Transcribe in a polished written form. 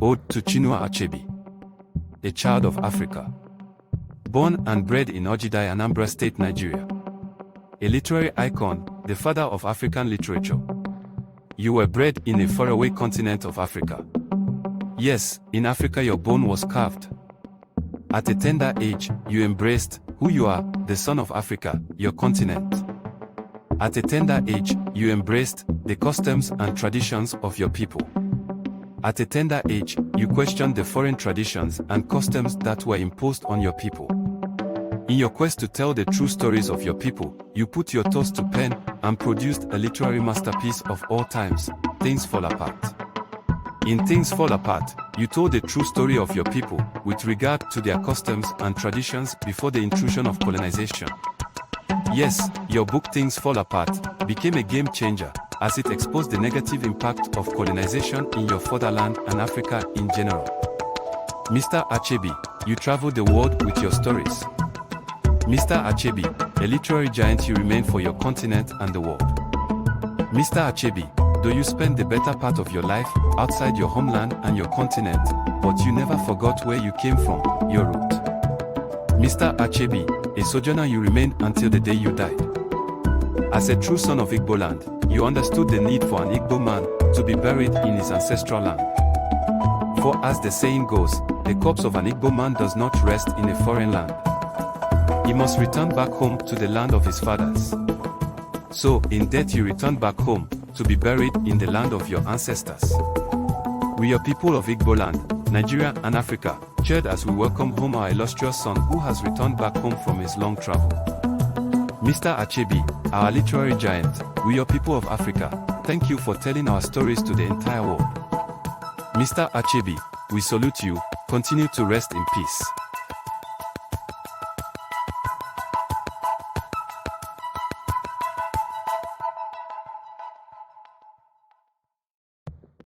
Ode to Chinua Achebe. A child of Africa. Born and bred in Ojidai, Anambra State, Nigeria. A literary icon, the father of African literature. You were bred in a faraway continent of Africa. Yes, in Africa your bone was carved. At a tender age, you embraced who you are, the son of Africa, your continent. At a tender age, you embraced the customs and traditions of your people. At a tender age, you questioned the foreign traditions and customs that were imposed on your people. In your quest to tell the true stories of your people, you put your thoughts to pen and produced a literary masterpiece of all times, Things Fall Apart. In Things Fall Apart, you told the true story of your people with regard to their customs and traditions before the intrusion of colonization. Yes, your book Things Fall Apart became a game changer as it exposed the negative impact of colonization in your fatherland and Africa in general. Mr. Achebe, you traveled the world with your stories. Mr. Achebe, a literary giant you remain for your continent and the world. Mr. Achebe, though you spent the better part of your life outside your homeland and your continent, but you never forgot where you came from, your root. Mr. Achebe, a sojourner you remained until the day you died. As a true son of Igbo land, you understood the need for an Igbo man to be buried in his ancestral land. For as the saying goes, the corpse of an Igbo man does not rest in a foreign land. He must return back home to the land of his fathers. So, in death you returned back home, to be buried in the land of your ancestors. We are people of Igbo land, Nigeria and Africa, cheered as we welcome home our illustrious son who has returned back home from his long travel. Mr. Achebe, our literary giant, we are people of Africa, thank you for telling our stories to the entire world. Mr. Achebe, we salute you, continue to rest in peace.